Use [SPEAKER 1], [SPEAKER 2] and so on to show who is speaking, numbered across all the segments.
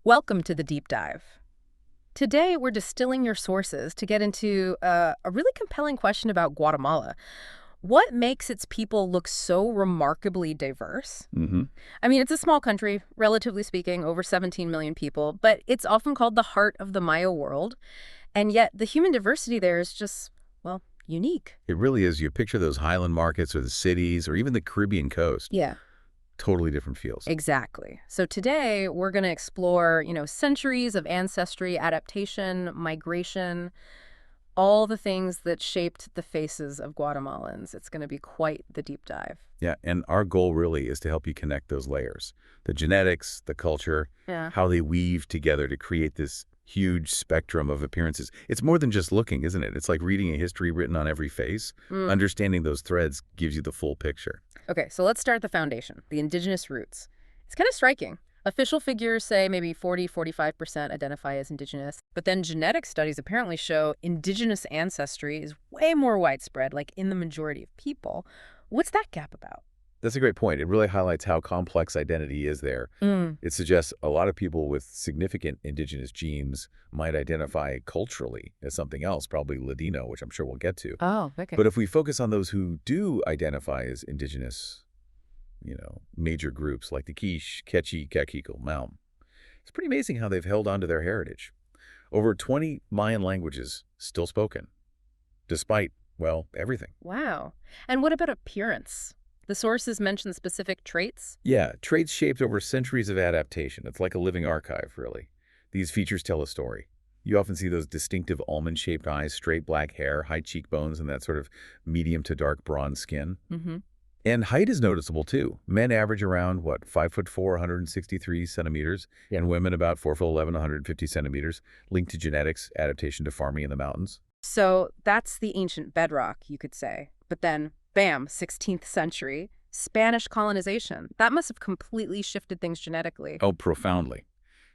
[SPEAKER 1] Welcome to the deep dive. Today, we're distilling your sources to get into a really compelling question about Guatemala. What makes its people look so remarkably diverse?
[SPEAKER 2] hmm
[SPEAKER 1] I mean, it's a small country, relatively speaking, over 17 million people, but it's often called the heart of the Maya world. And yet, the human diversity there is just, well, unique.
[SPEAKER 2] It really is. You picture those highland markets or the cities or even the Caribbean coast.
[SPEAKER 1] Yeah.
[SPEAKER 2] Totally different feels.
[SPEAKER 1] Exactly. So today, we're going to explore, centuries of ancestry, adaptation, migration, all the things that shaped the faces of Guatemalans. It's going to be quite the deep dive.
[SPEAKER 2] Yeah, and our goal really is to help you connect those layers. The genetics, the culture,
[SPEAKER 1] Yeah.
[SPEAKER 2] how they weave together to create this huge spectrum of appearances. It's more than just looking, isn't it? It's like reading a history written on every face.
[SPEAKER 1] Mm.
[SPEAKER 2] Understanding those threads gives you the full picture.
[SPEAKER 1] Okay, so let's start at the foundation, the indigenous roots. It's kind of striking. Official figures say maybe 40–45% identify as indigenous, but then genetic studies apparently show indigenous ancestry is way more widespread, like in the majority of people. What's that gap about?
[SPEAKER 2] That's a great point. It really highlights how complex identity is there.
[SPEAKER 1] Mm.
[SPEAKER 2] It suggests a lot of people with significant indigenous genes might identify culturally as something else, probably Ladino, which I'm sure we'll get to.
[SPEAKER 1] Oh, okay.
[SPEAKER 2] But if we focus on those who do identify as indigenous, major groups like the Quiche, Quechua, Cacique, Maum, it's pretty amazing how they've held on to their heritage. Over 20 Mayan languages still spoken, despite, well, everything.
[SPEAKER 1] Wow. And what about appearance? The sources mention specific traits?
[SPEAKER 2] Yeah, traits shaped over centuries of adaptation. It's like a living archive, really. These features tell a story. You often see those distinctive almond-shaped eyes, straight black hair, high cheekbones, and that sort of medium to dark bronze skin.
[SPEAKER 1] Mm-hmm.
[SPEAKER 2] And height is noticeable, too. Men average around, 5'4", 163 centimeters, and women about 4'11", 150 centimeters, linked to genetics, adaptation to farming in the mountains.
[SPEAKER 1] So that's the ancient bedrock, you could say. But then, bam, 16th century, Spanish colonization. That must have completely shifted things genetically.
[SPEAKER 2] Oh, profoundly.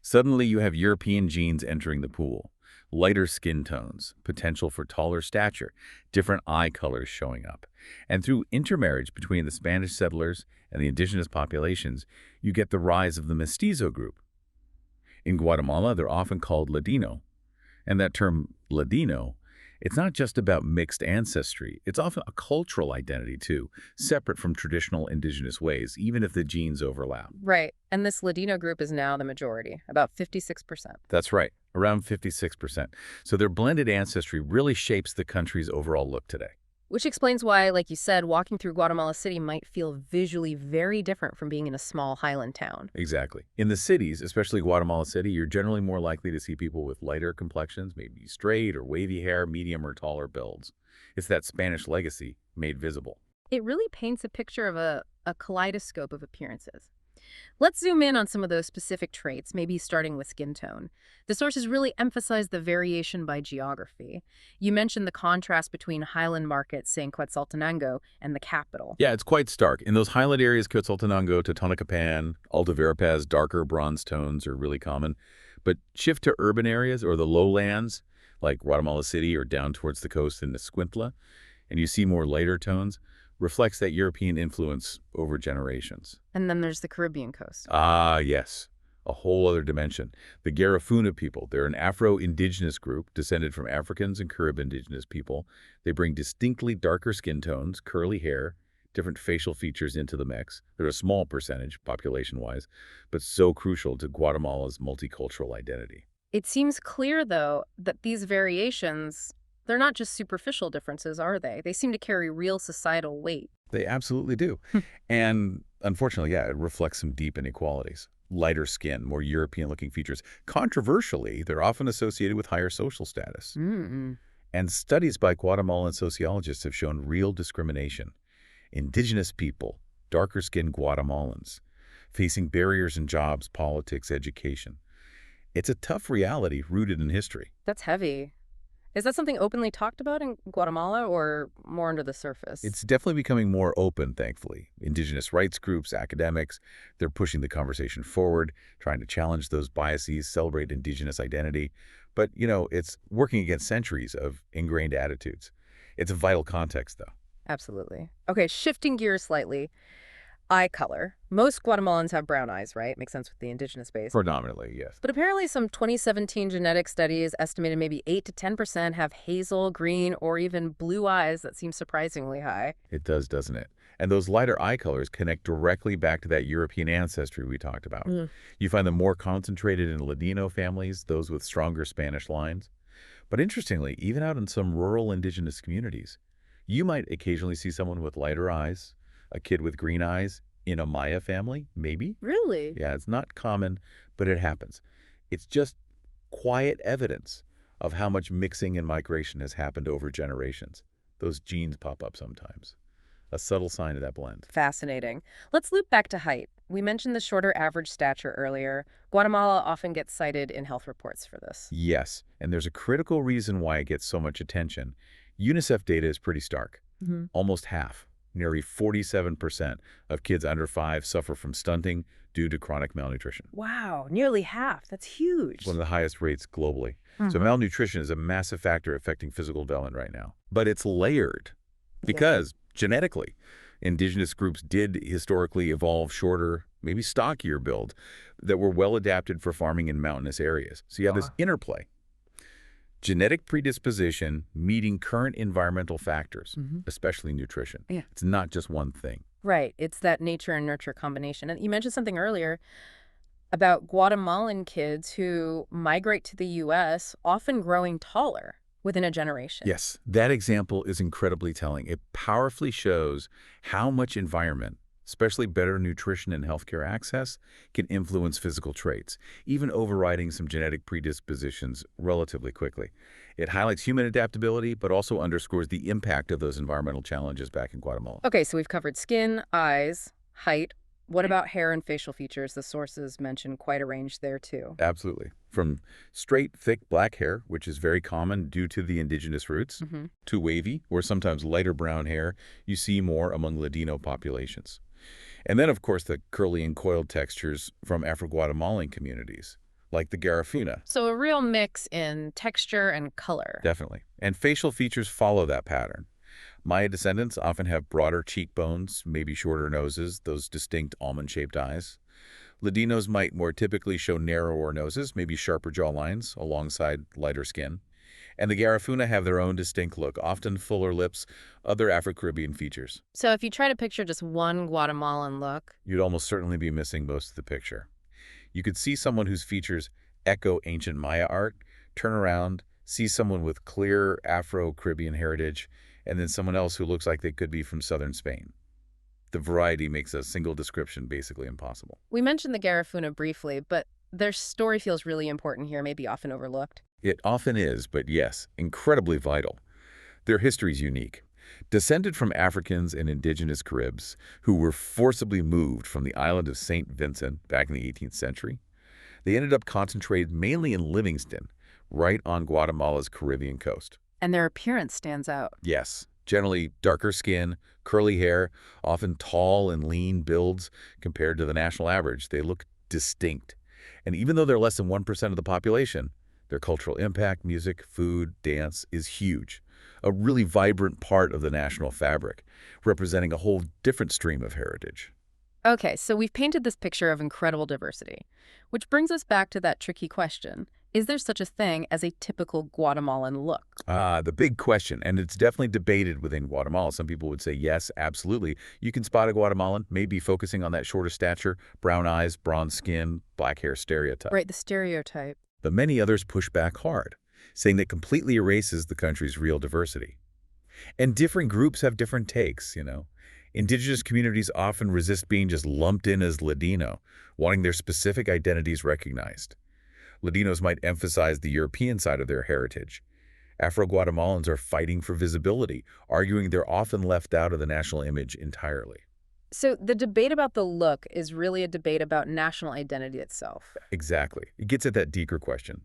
[SPEAKER 2] Suddenly you have European genes entering the pool. Lighter skin tones, potential for taller stature, different eye colors showing up. And through intermarriage between the Spanish settlers and the indigenous populations, you get the rise of the mestizo group. In Guatemala, they're often called Ladino. And that term Ladino, it's not just about mixed ancestry. It's often a cultural identity, too, separate from traditional indigenous ways, even if the genes overlap.
[SPEAKER 1] Right. And this Ladino group is now the majority, about 56%.
[SPEAKER 2] That's right, around 56%. So their blended ancestry really shapes the country's overall look today.
[SPEAKER 1] Which explains why, like you said, walking through Guatemala City might feel visually very different from being in a small highland town.
[SPEAKER 2] Exactly. In the cities, especially Guatemala City, you're generally more likely to see people with lighter complexions, maybe straight or wavy hair, medium or taller builds. It's that Spanish legacy made visible.
[SPEAKER 1] It really paints a picture of a kaleidoscope of appearances. Let's zoom in on some of those specific traits, maybe starting with skin tone. The sources really emphasize the variation by geography. You mentioned the contrast between highland markets, say Quetzaltenango, and the capital.
[SPEAKER 2] Yeah, it's quite stark. In those highland areas, Quetzaltenango, Totonicapán, Alta Verapaz, darker bronze tones are really common. But shift to urban areas or the lowlands, like Guatemala City or down towards the coast in Escuintla, and you see more lighter tones, reflects that European influence over generations.
[SPEAKER 1] And then there's the Caribbean coast.
[SPEAKER 2] Ah, yes. A whole other dimension. The Garifuna people, they're an Afro-Indigenous group descended from Africans and Carib Indigenous people. They bring distinctly darker skin tones, curly hair, different facial features into the mix. They're a small percentage, population-wise, but so crucial to Guatemala's multicultural identity.
[SPEAKER 1] It seems clear, though, that these variations, they're not just superficial differences, are they? They seem to carry real societal weight.
[SPEAKER 2] They absolutely do. And unfortunately, yeah, it reflects some deep inequalities. Lighter skin, more European-looking features. Controversially, they're often associated with higher social status.
[SPEAKER 1] Mm-mm.
[SPEAKER 2] And studies by Guatemalan sociologists have shown real discrimination. Indigenous people, darker-skinned Guatemalans, facing barriers in jobs, politics, education. It's a tough reality rooted in history.
[SPEAKER 1] That's heavy. Is that something openly talked about in Guatemala or more under the surface?
[SPEAKER 2] It's definitely becoming more open, thankfully. Indigenous rights groups, academics, they're pushing the conversation forward, trying to challenge those biases, celebrate indigenous identity. But, it's working against centuries of ingrained attitudes. It's a vital context, though.
[SPEAKER 1] Absolutely. Okay, shifting gears slightly. Eye color. Most Guatemalans have brown eyes, right? Makes sense with the indigenous base.
[SPEAKER 2] Predominantly, yes.
[SPEAKER 1] But apparently some 2017 genetic studies estimated maybe 8 to 10% have hazel, green, or even blue eyes. That seems surprisingly high.
[SPEAKER 2] It does, doesn't it? And those lighter eye colors connect directly back to that European ancestry we talked about. You find them more concentrated in Ladino families, those with stronger Spanish lines. But interestingly, even out in some rural indigenous communities, you might occasionally see someone with lighter eyes, a kid with green eyes, in a Maya family, maybe.
[SPEAKER 1] Really?
[SPEAKER 2] Yeah, it's not common, but it happens. It's just quiet evidence of how much mixing and migration has happened over generations. Those genes pop up sometimes. A subtle sign of that blend.
[SPEAKER 1] Fascinating. Let's loop back to height. We mentioned the shorter average stature earlier. Guatemala often gets cited in health reports for this.
[SPEAKER 2] Yes, and there's a critical reason why it gets so much attention. UNICEF data is pretty stark. Almost half, nearly 47% of kids under 5 suffer from stunting due to chronic malnutrition.
[SPEAKER 1] Wow, nearly half. That's huge.
[SPEAKER 2] One of the highest rates globally. So malnutrition is a massive factor affecting physical development right now. But it's layered because genetically, indigenous groups did historically evolve shorter, maybe stockier build that were well adapted for farming in mountainous areas. So you have this interplay. Genetic predisposition meeting current environmental factors, especially nutrition.
[SPEAKER 1] Yeah.
[SPEAKER 2] It's not just one thing.
[SPEAKER 1] Right. It's that nature and nurture combination. And you mentioned something earlier about Guatemalan kids who migrate to the U.S., often growing taller within a generation.
[SPEAKER 2] Yes, that example is incredibly telling. It powerfully shows how much environment, especially better nutrition and healthcare access, can influence physical traits, even overriding some genetic predispositions relatively quickly. It highlights human adaptability, but also underscores the impact of those environmental challenges back in Guatemala.
[SPEAKER 1] Okay, so we've covered skin, eyes, height. What about hair and facial features? The sources mention quite a range there, too.
[SPEAKER 2] Absolutely. From straight, thick black hair, which is very common due to the indigenous roots, to wavy, or sometimes lighter brown hair you see more among Ladino populations. And then, of course, the curly and coiled textures from Afro-Guatemalan communities, like the Garifuna.
[SPEAKER 1] So a real mix in texture and color.
[SPEAKER 2] Definitely. And facial features follow that pattern. Maya descendants often have broader cheekbones, maybe shorter noses, those distinct almond-shaped eyes. Ladinos might more typically show narrower noses, maybe sharper jawlines, alongside lighter skin. And the Garifuna have their own distinct look, often fuller lips, other Afro-Caribbean features.
[SPEAKER 1] So if you try to picture just one Guatemalan look,
[SPEAKER 2] You'd almost certainly be missing most of the picture. You could see someone whose features echo ancient Maya art, turn around, see someone with clear Afro-Caribbean heritage, and then someone else who looks like they could be from southern Spain. The variety makes a single description basically impossible.
[SPEAKER 1] we mentioned the Garifuna briefly, but their story feels really important here, maybe often overlooked.
[SPEAKER 2] It often is, but yes, incredibly vital. Their history is unique. Descended from Africans and indigenous Caribs who were forcibly moved from the island of St. Vincent back in the 18th century, they ended up concentrated mainly in Livingston, right on Guatemala's Caribbean coast.
[SPEAKER 1] And their appearance stands out.
[SPEAKER 2] Yes, generally darker skin, curly hair, often tall and lean builds compared to the national average. They look distinct. And even though they're less than 1% of the population, their cultural impact, music, food, dance is huge. A really vibrant part of the national fabric, representing a whole different stream of heritage.
[SPEAKER 1] Okay, so we've painted this picture of incredible diversity, which brings us back to that tricky question. Is there such a thing as a typical Guatemalan look?
[SPEAKER 2] The big question, and it's definitely debated within Guatemala. Some people would say yes, absolutely. You can spot a Guatemalan, maybe focusing on that shorter stature, brown eyes, bronze skin, black hair stereotype.
[SPEAKER 1] Right, the stereotype.
[SPEAKER 2] But many others push back hard, saying that completely erases the country's real diversity. And different groups have different takes, you know. Indigenous communities often resist being just lumped in as Ladino, wanting their specific identities recognized. Ladinos might emphasize the European side of their heritage. Afro-Guatemalans are fighting for visibility, arguing they're often left out of the national image entirely.
[SPEAKER 1] So the debate about the look is really a debate about national identity itself.
[SPEAKER 2] Exactly. It gets at that deeper question.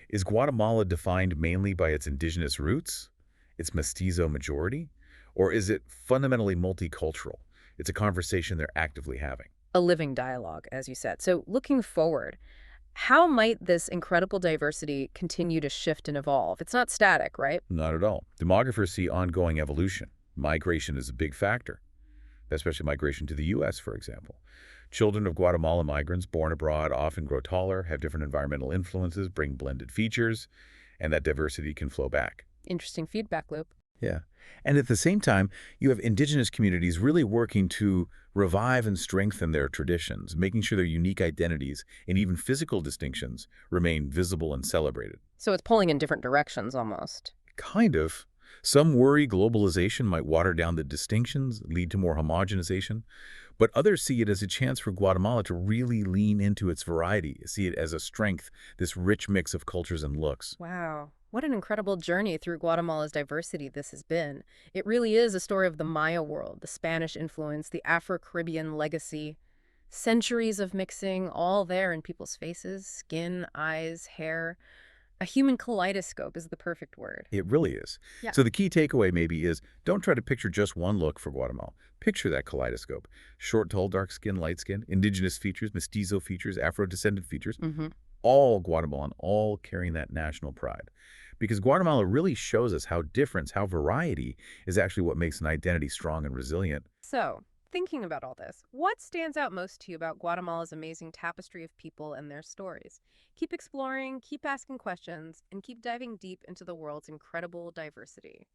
[SPEAKER 2] Is Guatemala defined mainly by its indigenous roots, its mestizo majority, or is it fundamentally multicultural? It's a conversation they're actively having.
[SPEAKER 1] A living dialogue, as you said. So looking forward, how might this incredible diversity continue to shift and evolve? It's not static, right?
[SPEAKER 2] Not at all. Demographers see ongoing evolution. Migration is a big factor. especially migration to the U.S., for example. Children of Guatemalan migrants born abroad often grow taller, have different environmental influences, bring blended features, and that diversity can flow back.
[SPEAKER 1] Interesting feedback loop.
[SPEAKER 2] Yeah. And at the same time, you have indigenous communities really working to revive and strengthen their traditions, making sure their unique identities and even physical distinctions remain visible and celebrated.
[SPEAKER 1] So it's pulling in different directions almost.
[SPEAKER 2] Kind of. Some worry globalization might water down the distinctions, lead to more homogenization, but others see it as a chance for Guatemala to really lean into its variety, see it as a strength, this rich mix of cultures and looks.
[SPEAKER 1] Wow. What an incredible journey through Guatemala's diversity this has been. It really is a story of the Maya world, the Spanish influence, the Afro-Caribbean legacy. Centuries of mixing, all there in people's faces, skin, eyes, hair. A human kaleidoscope is the perfect word.
[SPEAKER 2] It really is.
[SPEAKER 1] Yeah.
[SPEAKER 2] So the key takeaway maybe is don't try to picture just one look for Guatemala. Picture that kaleidoscope. Short, tall, dark skin, light skin, indigenous features, mestizo features, Afro-descendant features,
[SPEAKER 1] Mm-hmm.
[SPEAKER 2] all Guatemalan, all carrying that national pride. Because Guatemala really shows us how difference, how variety is actually what makes an identity strong and resilient.
[SPEAKER 1] So, thinking about all this, what stands out most to you about Guatemala's amazing tapestry of people and their stories? Keep exploring, keep asking questions, and keep diving deep into the world's incredible diversity.